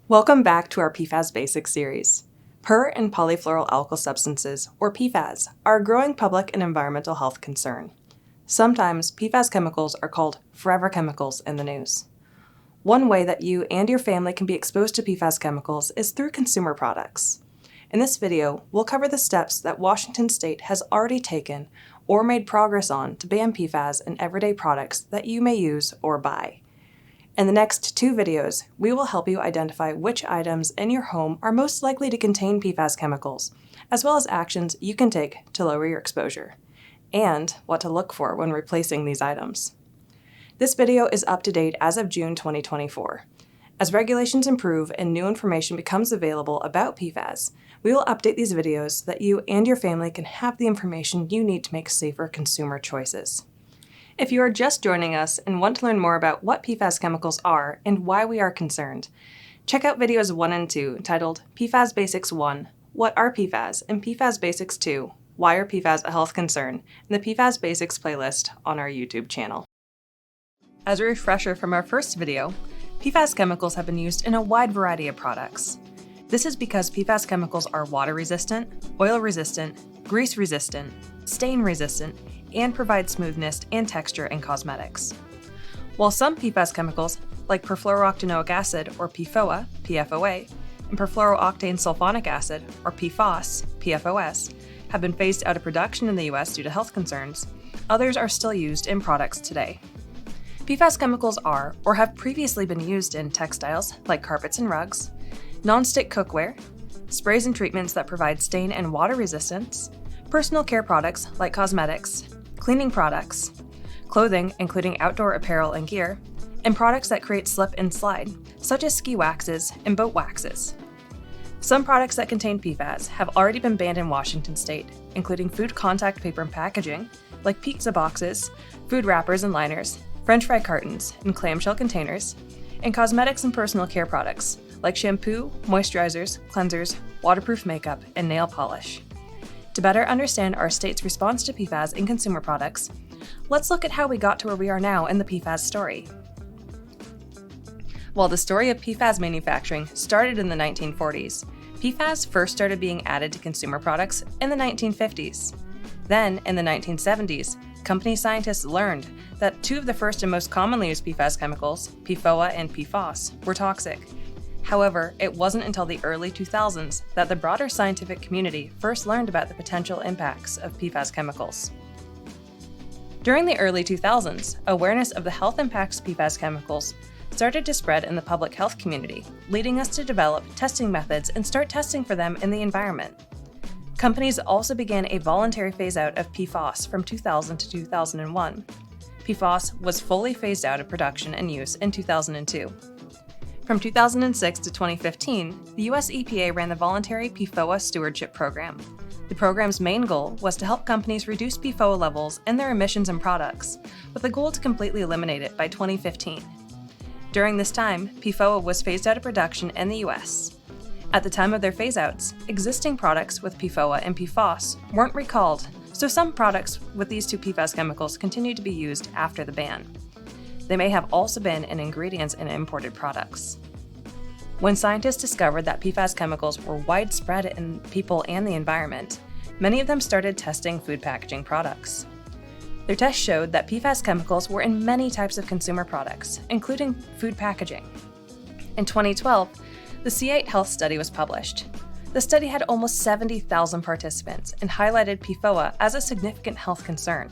Welcome back to our PFAS Basics series. Per and polyfluoroalkyl substances, or PFAS, are a growing public and environmental health concern. Sometimes PFAS chemicals are called forever chemicals in the news. One way that you and your family can be exposed to PFAS chemicals is through consumer products. In this video, we'll cover the steps that Washington State has already taken or made progress on to ban PFAS in everyday products that you may use or buy. In the next two videos, we will help you identify which items in your home are most likely to contain PFAS chemicals, as well as actions you can take to lower your exposure, and what to look for when replacing these items. This video is up to date as of June 2024. As regulations improve and new information becomes available about PFAS, we will update these videos so that you and your family can have the information you need to make safer consumer choices. If you are just joining us and want to learn more about what PFAS chemicals are and why we are concerned, check out videos 1 and 2 titled PFAS Basics 1, What are PFAS? And PFAS Basics 2, Why are PFAS a health concern? In the PFAS Basics playlist on our YouTube channel. As a refresher from our first video, PFAS chemicals have been used in a wide variety of products. This is because PFAS chemicals are water resistant, oil resistant, grease resistant, stain resistant, and provide smoothness and texture in cosmetics. While some PFAS chemicals, like perfluorooctanoic acid or PFOA, PFOA, and perfluorooctane sulfonic acid or PFOS, PFOS, have been phased out of production in the US due to health concerns, others are still used in products today. PFAS chemicals are, or have previously been used in textiles, like carpets and rugs, non-stick cookware, sprays and treatments that provide stain and water resistance, personal care products like cosmetics, cleaning products, clothing including outdoor apparel and gear, and products that create slip and slide, such as ski waxes and boat waxes. Some products that contain PFAS have already been banned in Washington State, including food contact paper and packaging, like pizza boxes, food wrappers and liners, French fry cartons, and clamshell containers, and cosmetics and personal care products, like shampoo, moisturizers, cleansers, waterproof makeup, and nail polish. To better understand our state's response to PFAS in consumer products, let's look at how we got to where we are now in the PFAS story. While the story of PFAS manufacturing started in the 1940s, PFAS first started being added to consumer products in the 1950s. Then, in the 1970s, company scientists learned that two of the first and most commonly used PFAS chemicals, PFOA and PFOS, were toxic. However, it wasn't until the early 2000s that the broader scientific community first learned about the potential impacts of PFAS chemicals. During the early 2000s, awareness of the health impacts of PFAS chemicals started to spread in the public health community, leading us to develop testing methods and start testing for them in the environment. Companies also began a voluntary phase-out of PFOS from 2000 to 2001. PFOS was fully phased out of production and use in 2002. From 2006 to 2015, the US EPA ran the voluntary PFOA Stewardship Program. The program's main goal was to help companies reduce PFOA levels in their emissions and products, with the goal to completely eliminate it by 2015. During this time, PFOA was phased out of production in the US. At the time of their phase-outs, existing products with PFOA and PFOS weren't recalled, so some products with these two PFAS chemicals continued to be used after the ban. They may have also been in ingredients in imported products. When scientists discovered that PFAS chemicals were widespread in people and the environment, many of them started testing food packaging products. Their tests showed that PFAS chemicals were in many types of consumer products, including food packaging. In 2012, the C8 Health study was published. The study had almost 70,000 participants and highlighted PFOA as a significant health concern.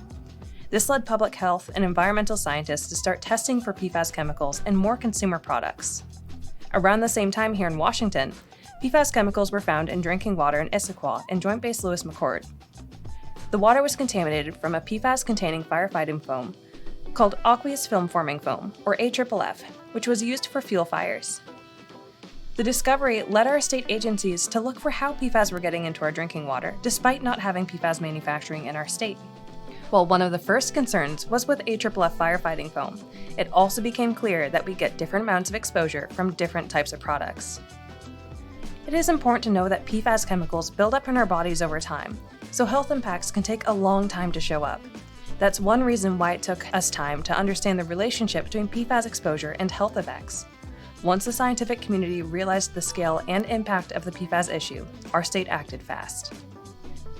This led public health and environmental scientists to start testing for PFAS chemicals in more consumer products. Around the same time here in Washington, PFAS chemicals were found in drinking water in Issaquah and Joint Base Lewis McChord. The water was contaminated from a PFAS-containing firefighting foam called aqueous film-forming foam, or AFFF, which was used for fuel fires. The discovery led our state agencies to look for how PFAS were getting into our drinking water, despite not having PFAS manufacturing in our state. While one of the first concerns was with AFFF firefighting foam, it also became clear that we get different amounts of exposure from different types of products. It is important to know that PFAS chemicals build up in our bodies over time, so health impacts can take a long time to show up. That's one reason why it took us time to understand the relationship between PFAS exposure and health effects. Once the scientific community realized the scale and impact of the PFAS issue, our state acted fast.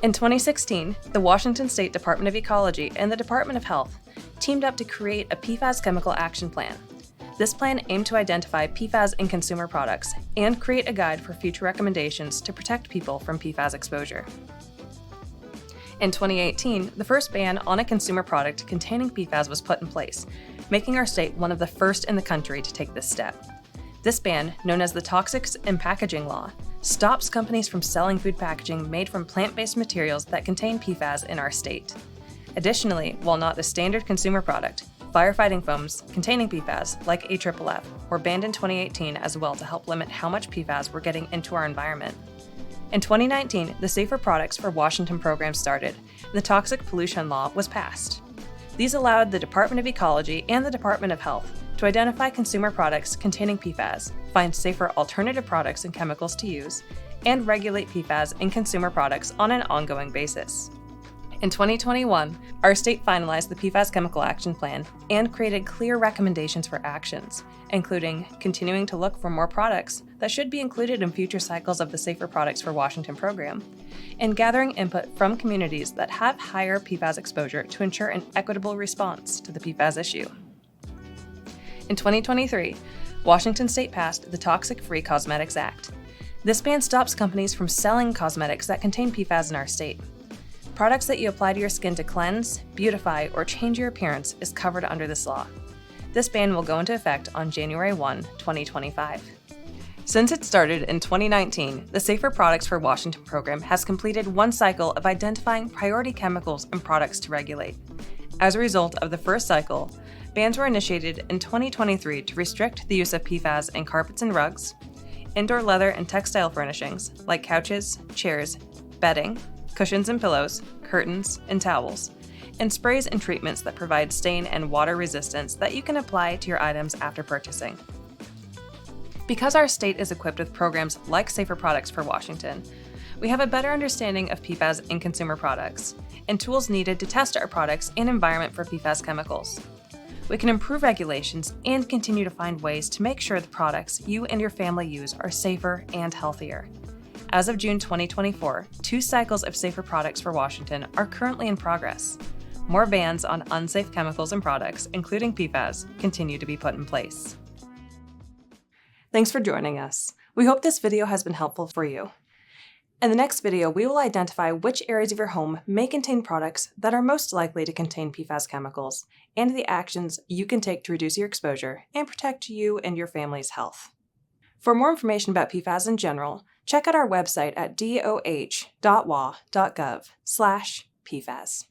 In 2016, the Washington State Department of Ecology and the Department of Health teamed up to create a PFAS chemical action plan. This plan aimed to identify PFAS in consumer products and create a guide for future recommendations to protect people from PFAS exposure. In 2018, the first ban on a consumer product containing PFAS was put in place, making our state one of the first in the country to take this step. This ban, known as the Toxics in Packaging Law, stops companies from selling food packaging made from plant-based materials that contain PFAS in our state. Additionally, while not a standard consumer product, firefighting foams containing PFAS, like AFFF, were banned in 2018 as well to help limit how much PFAS we're getting into our environment. In 2019, the Safer Products for Washington program started, and the Toxic Pollution Law was passed. These allowed the Department of Ecology and the Department of Health to identify consumer products containing PFAS, find safer alternative products and chemicals to use, and regulate PFAS in consumer products on an ongoing basis. In 2021, our state finalized the PFAS Chemical Action Plan and created clear recommendations for actions, including continuing to look for more products that should be included in future cycles of the Safer Products for Washington program, and gathering input from communities that have higher PFAS exposure to ensure an equitable response to the PFAS issue. In 2023, Washington State passed the Toxic-Free Cosmetics Act. This ban stops companies from selling cosmetics that contain PFAS in our state. Products that you apply to your skin to cleanse, beautify, or change your appearance is covered under this law. This ban will go into effect on January 1, 2025. Since it started in 2019, the Safer Products for Washington program has completed one cycle of identifying priority chemicals and products to regulate. As a result of the first cycle, bans were initiated in 2023 to restrict the use of PFAS in carpets and rugs, indoor leather and textile furnishings like couches, chairs, bedding, cushions and pillows, curtains, and towels, and sprays and treatments that provide stain and water resistance that you can apply to your items after purchasing. Because our state is equipped with programs like Safer Products for Washington, we have a better understanding of PFAS in consumer products and tools needed to test our products and environment for PFAS chemicals. We can improve regulations and continue to find ways to make sure the products you and your family use are safer and healthier. As of June 2024, 2 cycles of Safer Products for Washington are currently in progress. More bans on unsafe chemicals and products, including PFAS, continue to be put in place. Thanks for joining us. We hope this video has been helpful for you. In the next video, we will identify which areas of your home may contain products that are most likely to contain PFAS chemicals, and the actions you can take to reduce your exposure and protect you and your family's health. For more information about PFAS in general, check out our website at doh.wa.gov/PFAS.